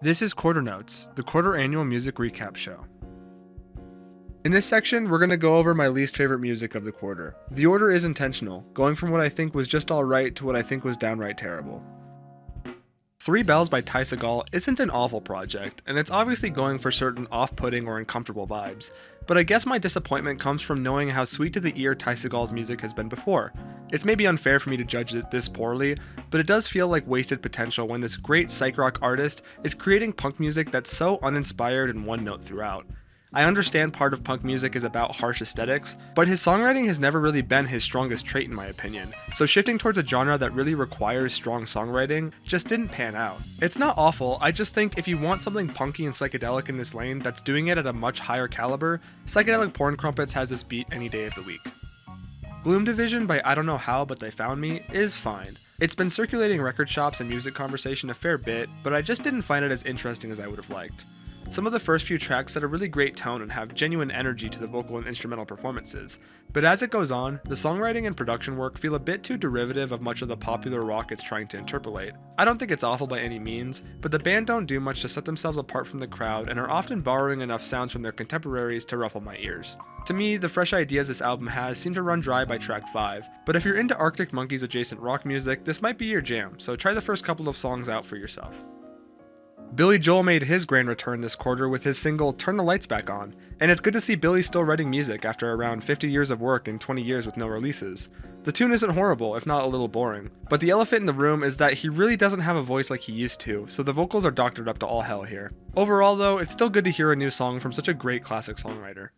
This is Quarter Notes, the quarter annual music recap show. In this section, we're going to go over my least favorite music of the quarter. The order is intentional, going from what I think was just alright to what I think was downright terrible. Three Bells by Ty Segall isn't an awful project, and it's obviously going for certain off-putting or uncomfortable vibes, but I guess my disappointment comes from knowing how sweet to the ear Ty Segall's music has been before. It's maybe unfair for me to judge it this poorly, but it does feel like wasted potential when this great psych rock artist is creating punk music that's so uninspired and one note throughout. I understand part of punk music is about harsh aesthetics, but his songwriting has never really been his strongest trait in my opinion, so shifting towards a genre that really requires strong songwriting just didn't pan out. It's not awful, I just think if you want something punky and psychedelic in this lane that's doing it at a much higher caliber, Psychedelic Porn Crumpets has this beat any day of the week. Gloom Division by I Don't Know How But They Found Me is fine. It's been circulating record shops and music conversation a fair bit, but I just didn't find it as interesting as I would have liked. Some of the first few tracks set a really great tone and have genuine energy to the vocal and instrumental performances, but as it goes on, the songwriting and production work feel a bit too derivative of much of the popular rock it's trying to interpolate. I don't think it's awful by any means, but the band don't do much to set themselves apart from the crowd and are often borrowing enough sounds from their contemporaries to ruffle my ears. To me, the fresh ideas this album has seem to run dry by track 5, but if you're into Arctic Monkeys adjacent rock music, this might be your jam, so try the first couple of songs out for yourself. Billy Joel made his grand return this quarter with his single Turn the Lights Back On, and it's good to see Billy still writing music after around 50 years of work and 20 years with no releases. The tune isn't horrible, if not a little boring, but the elephant in the room is that he really doesn't have a voice like he used to, so the vocals are doctored up to all hell here. Overall though, it's still good to hear a new song from such a great classic songwriter.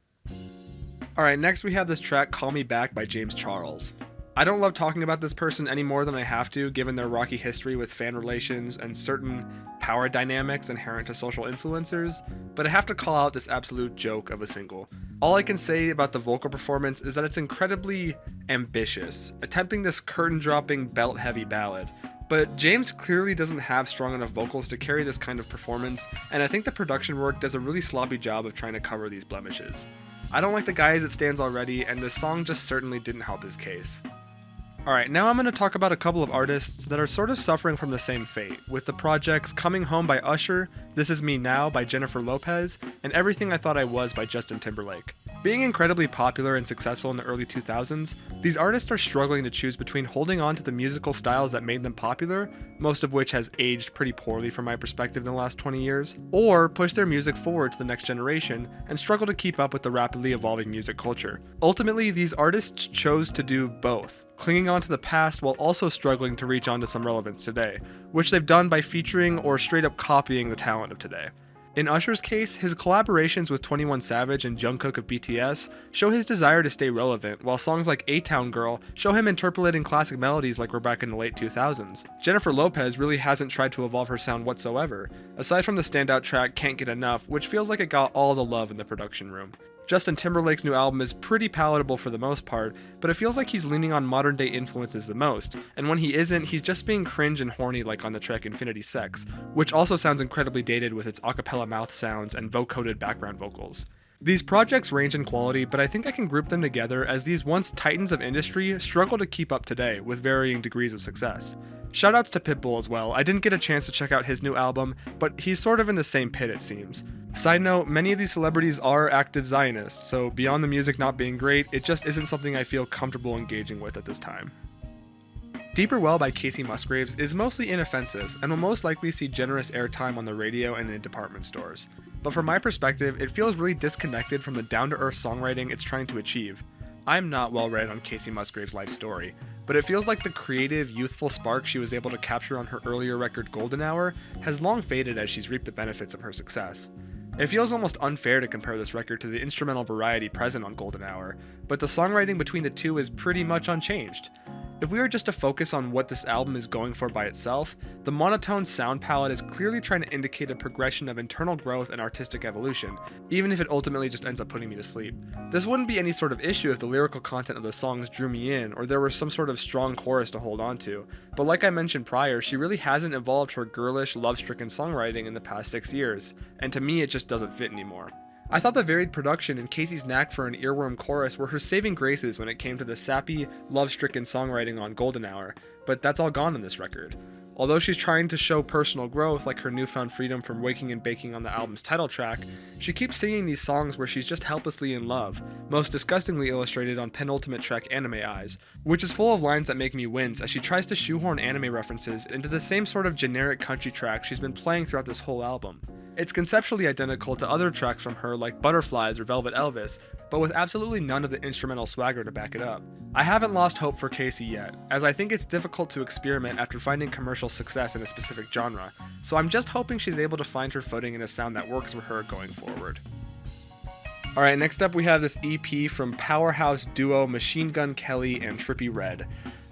Alright, next we have this track Call Me Back by James Charles. I don't love talking about this person any more than I have to, given their rocky history with fan relations and certain power dynamics inherent to social influencers, but I have to call out this absolute joke of a single. All I can say about the vocal performance is that it's incredibly ambitious, attempting this curtain-dropping, belt-heavy ballad. But James clearly doesn't have strong enough vocals to carry this kind of performance, and I think the production work does a really sloppy job of trying to cover these blemishes. I don't like the guy as it stands already, and this song just certainly didn't help his case. Alright, now I'm going to talk about a couple of artists that are sort of suffering from the same fate, with the projects Coming Home by Usher, This Is Me Now by Jennifer Lopez, and Everything I Thought I Was by Justin Timberlake. Being incredibly popular and successful in the early 2000s, these artists are struggling to choose between holding on to the musical styles that made them popular, most of which has aged pretty poorly from my perspective in the last 20 years, or push their music forward to the next generation and struggle to keep up with the rapidly evolving music culture. Ultimately, these artists chose to do both, clinging on to the past while also struggling to reach onto some relevance today, which they've done by featuring or straight up copying the talent of today. In Usher's case, his collaborations with 21 Savage and Jungkook of BTS show his desire to stay relevant, while songs like A-Town Girl show him interpolating classic melodies like we're back in the late 2000s. Jennifer Lopez really hasn't tried to evolve her sound whatsoever, aside from the standout track Can't Get Enough, which feels like it got all the love in the production room. Justin Timberlake's new album is pretty palatable for the most part, but it feels like he's leaning on modern day influences the most, and when he isn't, he's just being cringe and horny like on the track Infinity Sex, which also sounds incredibly dated with its acapella mouth sounds and vocoded background vocals. These projects range in quality, but I think I can group them together as these once titans of industry struggle to keep up today with varying degrees of success. Shoutouts to Pitbull as well. I didn't get a chance to check out his new album, but he's sort of in the same pit it seems. Side note, many of these celebrities are active Zionists, so beyond the music not being great, it just isn't something I feel comfortable engaging with at this time. Deeper Well by Casey Musgraves is mostly inoffensive and will most likely see generous airtime on the radio and in department stores. But from my perspective, it feels really disconnected from the down-to-earth songwriting it's trying to achieve. I'm not well read on Casey Musgraves' life story, but it feels like the creative, youthful spark she was able to capture on her earlier record Golden Hour has long faded as she's reaped the benefits of her success. It feels almost unfair to compare this record to the instrumental variety present on Golden Hour, but the songwriting between the two is pretty much unchanged. If we were just to focus on what this album is going for by itself, the monotone sound palette is clearly trying to indicate a progression of internal growth and artistic evolution, even if it ultimately just ends up putting me to sleep. This wouldn't be any sort of issue if the lyrical content of the songs drew me in, or there was some sort of strong chorus to hold on to, but like I mentioned prior, she really hasn't evolved her girlish, love-stricken songwriting in the past 6 years, and to me it just doesn't fit anymore. I thought the varied production and Casey's knack for an earworm chorus were her saving graces when it came to the sappy, love-stricken songwriting on Golden Hour, but that's all gone on this record. Although she's trying to show personal growth, like her newfound freedom from waking and baking on the album's title track, she keeps singing these songs where she's just helplessly in love, most disgustingly illustrated on penultimate track Anime Eyes, which is full of lines that make me wince as she tries to shoehorn anime references into the same sort of generic country track she's been playing throughout this whole album. It's conceptually identical to other tracks from her like Butterflies or Velvet Elvis, but with absolutely none of the instrumental swagger to back it up. I haven't lost hope for Casey yet, as I think it's difficult to experiment after finding commercial success in a specific genre, so I'm just hoping she's able to find her footing in a sound that works for her going forward. Alright, next up we have this EP from powerhouse duo Machine Gun Kelly and Trippie Redd.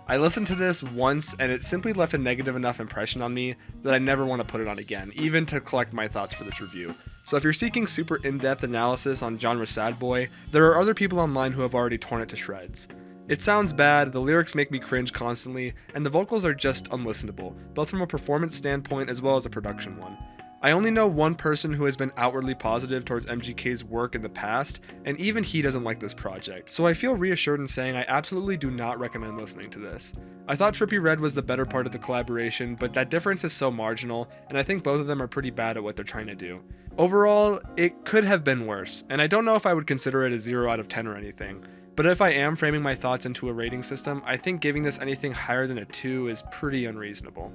I listened to this once and it simply left a negative enough impression on me that I never want to put it on again, even to collect my thoughts for this review. So if you're seeking super in-depth analysis on genre sad boy, there are other people online who have already torn it to shreds. It sounds bad, the lyrics make me cringe constantly, and the vocals are just unlistenable, both from a performance standpoint as well as a production one. I only know one person who has been outwardly positive towards MGK's work in the past, and even he doesn't like this project, so I feel reassured in saying I absolutely do not recommend listening to this. I thought Trippie Redd was the better part of the collaboration, but that difference is so marginal, and I think both of them are pretty bad at what they're trying to do. Overall, it could have been worse, and I don't know if I would consider it a 0 out of 10 or anything, but if I am framing my thoughts into a rating system, I think giving this anything higher than a 2 is pretty unreasonable.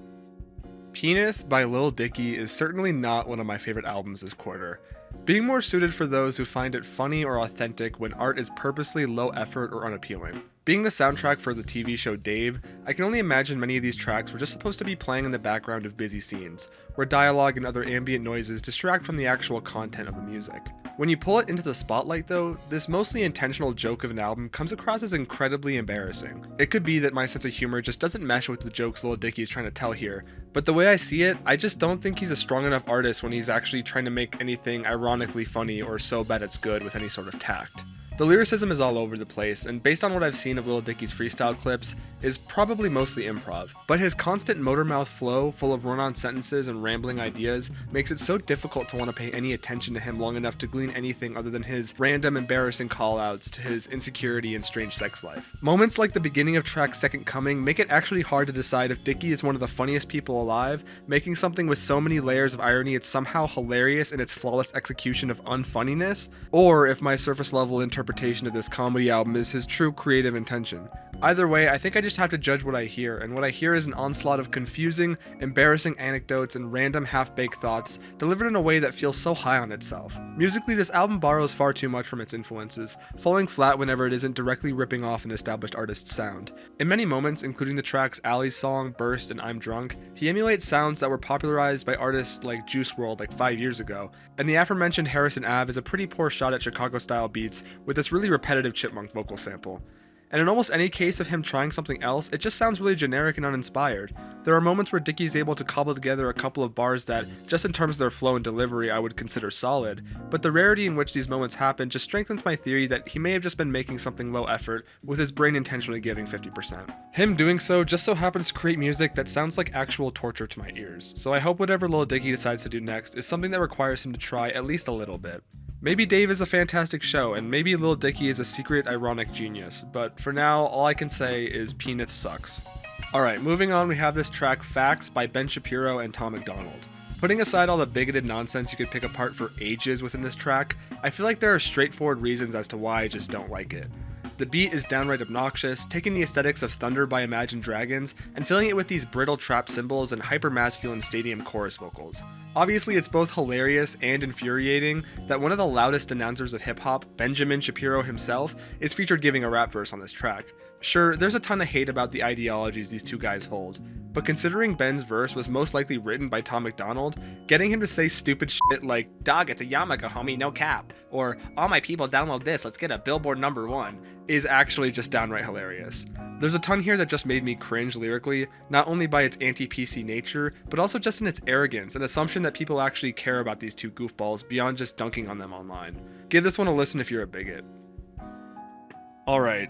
Peanut by Lil Dicky is certainly not one of my favorite albums this quarter, being more suited for those who find it funny or authentic when art is purposely low effort or unappealing. Being the soundtrack for the TV show Dave, I can only imagine many of these tracks were just supposed to be playing in the background of busy scenes, where dialogue and other ambient noises distract from the actual content of the music. When you pull it into the spotlight though, this mostly intentional joke of an album comes across as incredibly embarrassing. It could be that my sense of humor just doesn't mesh with the jokes Lil Dicky is trying to tell here, but the way I see it, I just don't think he's a strong enough artist when he's actually trying to make anything ironically funny or so bad it's good with any sort of tact. The lyricism is all over the place, and based on what I've seen of Lil Dicky's freestyle clips, is probably mostly improv. But his constant motor-mouth flow, full of run-on sentences and rambling ideas, makes it so difficult to want to pay any attention to him long enough to glean anything other than his random embarrassing call-outs to his insecurity and strange sex life. Moments like the beginning of track Second Coming make it actually hard to decide if Dicky is one of the funniest people alive, making something with so many layers of irony it's somehow hilarious in its flawless execution of unfunniness, or if my surface-level interpretation of this comedy album is his true creative intention. Either way, I think I just have to judge what I hear, and what I hear is an onslaught of confusing, embarrassing anecdotes and random half-baked thoughts delivered in a way that feels so high on itself. Musically, this album borrows far too much from its influences, falling flat whenever it isn't directly ripping off an established artist's sound. In many moments, including the tracks Ali's Song, Burst, and I'm Drunk, he emulates sounds that were popularized by artists like Juice WRLD like 5 years ago, and the aforementioned Harrison Ave is a pretty poor shot at Chicago-style beats with this really repetitive chipmunk vocal sample. And in almost any case of him trying something else, it just sounds really generic and uninspired. There are moments where Dicky's able to cobble together a couple of bars that, just in terms of their flow and delivery, I would consider solid, but the rarity in which these moments happen just strengthens my theory that he may have just been making something low effort, with his brain intentionally giving 50%. Him doing so just so happens to create music that sounds like actual torture to my ears, so I hope whatever Lil Dicky decides to do next is something that requires him to try at least a little bit. Maybe Dave is a fantastic show, and maybe Lil Dicky is a secret ironic genius, but for now, all I can say is Peanut sucks. Alright, moving on, we have this track Facts by Ben Shapiro and Tom MacDonald. Putting aside all the bigoted nonsense you could pick apart for ages within this track, I feel like there are straightforward reasons as to why I just don't like it. The beat is downright obnoxious, taking the aesthetics of Thunder by Imagine Dragons and filling it with these brittle trap cymbals and hyper-masculine stadium chorus vocals. Obviously, it's both hilarious and infuriating that one of the loudest denouncers of hip-hop, Benjamin Shapiro himself, is featured giving a rap verse on this track. Sure, there's a ton of hate about the ideologies these two guys hold, but considering Ben's verse was most likely written by Tom MacDonald, getting him to say stupid shit like, "Dog, it's a yarmulke, homie, no cap," or "All my people download this, let's get a Billboard #1, is actually just downright hilarious. There's a ton here that just made me cringe lyrically, not only by its anti-PC nature, but also just in its arrogance and assumption that people actually care about these two goofballs beyond just dunking on them online. Give this one a listen if you're a bigot. Alright.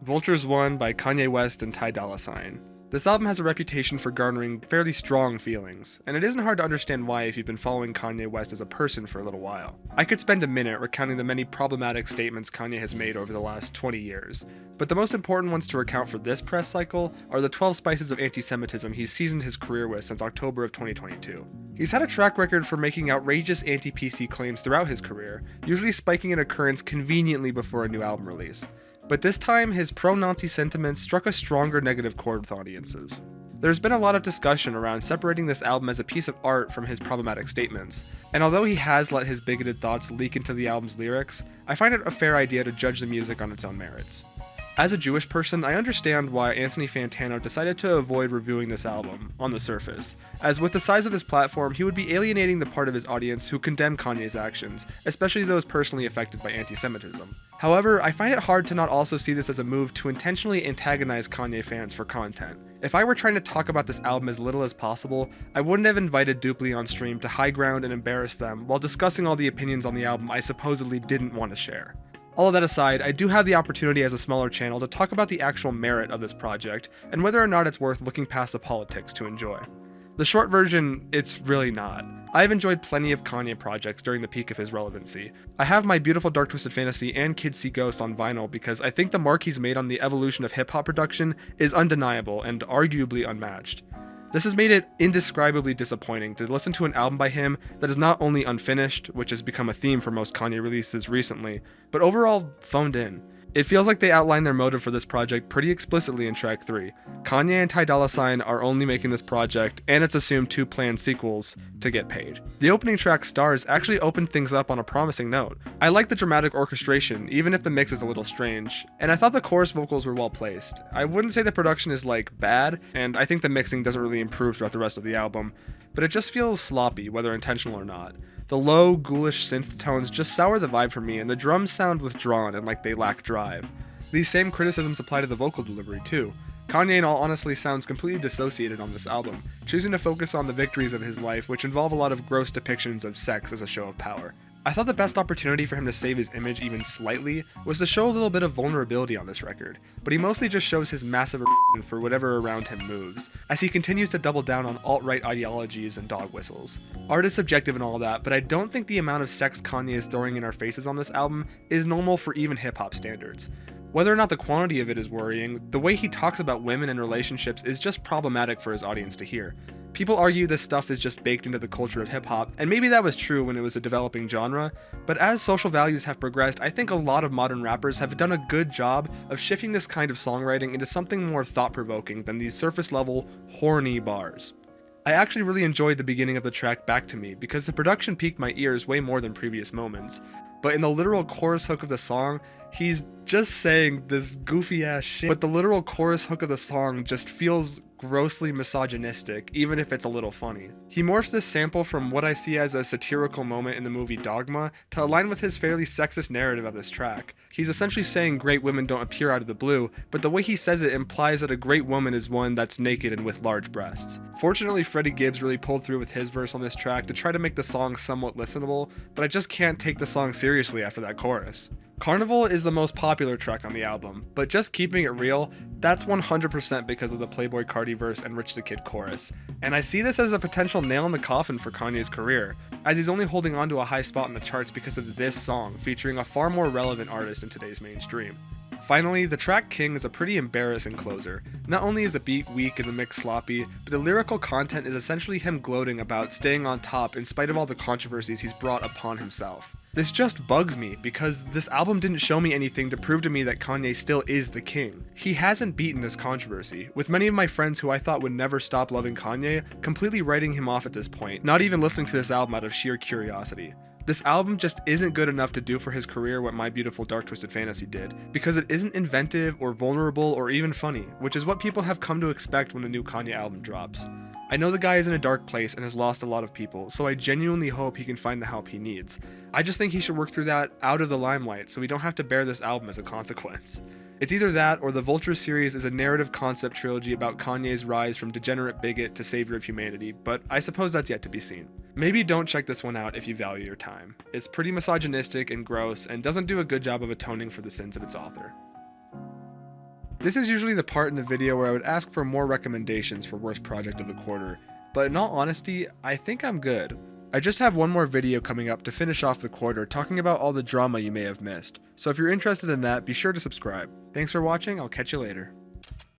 Vultures 1 by Kanye West and Ty Dolla $ign. This album has a reputation for garnering fairly strong feelings, and it isn't hard to understand why if you've been following Kanye West as a person for a little while. I could spend a minute recounting the many problematic statements Kanye has made over the last 20 years, but the most important ones to recount for this press cycle are the 12 spices of anti-Semitism he's seasoned his career with since October of 2022. He's had a track record for making outrageous anti-PC claims throughout his career, usually spiking in occurrence conveniently before a new album release. But this time, his pro-Nazi sentiments struck a stronger negative chord with audiences. There's been a lot of discussion around separating this album as a piece of art from his problematic statements, and although he has let his bigoted thoughts leak into the album's lyrics, I find it a fair idea to judge the music on its own merits. As a Jewish person, I understand why Anthony Fantano decided to avoid reviewing this album, on the surface, as with the size of his platform, he would be alienating the part of his audience who condemn Kanye's actions, especially those personally affected by anti-Semitism. However, I find it hard to not also see this as a move to intentionally antagonize Kanye fans for content. If I were trying to talk about this album as little as possible, I wouldn't have invited Dupley on stream to high ground and embarrass them while discussing all the opinions on the album I supposedly didn't want to share. All of that aside, I do have the opportunity as a smaller channel to talk about the actual merit of this project, and whether or not it's worth looking past the politics to enjoy. The short version, it's really not. I've enjoyed plenty of Kanye projects during the peak of his relevancy. I have my Beautiful Dark Twisted Fantasy and Kids See Ghosts on vinyl because I think the mark he's made on the evolution of hip-hop production is undeniable and arguably unmatched. This has made it indescribably disappointing to listen to an album by him that is not only unfinished, which has become a theme for most Kanye releases recently, but overall phoned in. It feels like they outlined their motive for this project pretty explicitly in track 3. Kanye and Ty Dolla $ign are only making this project, and its assumed 2 planned sequels, to get paid. The opening track, Stars, actually opened things up on a promising note. I like the dramatic orchestration, even if the mix is a little strange, and I thought the chorus vocals were well placed. I wouldn't say the production is bad, and I think the mixing doesn't really improve throughout the rest of the album, but it just feels sloppy, whether intentional or not. The low, ghoulish synth tones just sour the vibe for me, and the drums sound withdrawn and like they lack drive. These same criticisms apply to the vocal delivery too. Kanye, in all honesty, sounds completely dissociated on this album, choosing to focus on the victories of his life, which involve a lot of gross depictions of sex as a show of power. I thought the best opportunity for him to save his image even slightly was to show a little bit of vulnerability on this record, but he mostly just shows his massive for whatever around him moves, as he continues to double down on alt-right ideologies and dog whistles. Art is subjective and all that, but I don't think the amount of sex Kanye is throwing in our faces on this album is normal for even hip-hop standards. Whether or not the quantity of it is worrying, the way he talks about women and relationships is just problematic for his audience to hear. People argue this stuff is just baked into the culture of hip-hop, and maybe that was true when it was a developing genre, but as social values have progressed, I think a lot of modern rappers have done a good job of shifting this kind of songwriting into something more thought-provoking than these surface-level, horny bars. I actually really enjoyed the beginning of the track Back to Me because the production piqued my ears way more than previous moments, but in the literal chorus hook of the song, he's just saying this goofy ass shit, but the literal chorus hook of the song just feels grossly misogynistic, even if it's a little funny. He morphs this sample from what I see as a satirical moment in the movie Dogma to align with his fairly sexist narrative of this track. He's essentially saying great women don't appear out of the blue, but the way he says it implies that a great woman is one that's naked and with large breasts. Fortunately, Freddie Gibbs really pulled through with his verse on this track to try to make the song somewhat listenable, but I just can't take the song seriously after that chorus. Carnival is the most popular track on the album, but just keeping it real, that's 100% because of the Playboi Carti verse and Rich the Kid chorus, and I see this as a potential nail in the coffin for Kanye's career, as he's only holding on to a high spot in the charts because of this song, featuring a far more relevant artist in today's mainstream. Finally, the track King is a pretty embarrassing closer. Not only is the beat weak and the mix sloppy, but the lyrical content is essentially him gloating about staying on top in spite of all the controversies he's brought upon himself. This just bugs me because this album didn't show me anything to prove to me that Kanye still is the king. He hasn't beaten this controversy, with many of my friends who I thought would never stop loving Kanye completely writing him off at this point, not even listening to this album out of sheer curiosity. This album just isn't good enough to do for his career what My Beautiful Dark Twisted Fantasy did, because it isn't inventive or vulnerable or even funny, which is what people have come to expect when a new Kanye album drops. I know the guy is in a dark place and has lost a lot of people, so I genuinely hope he can find the help he needs. I just think he should work through that out of the limelight so we don't have to bear this album as a consequence. It's either that or the Vulture series is a narrative concept trilogy about Kanye's rise from degenerate bigot to savior of humanity, but I suppose that's yet to be seen. Maybe don't check this one out if you value your time. It's pretty misogynistic and gross and doesn't do a good job of atoning for the sins of its author. This is usually the part in the video where I would ask for more recommendations for worst project of the quarter, but in all honesty, I think I'm good. I just have one more video coming up to finish off the quarter talking about all the drama you may have missed, so if you're interested in that, be sure to subscribe. Thanks for watching, I'll catch you later.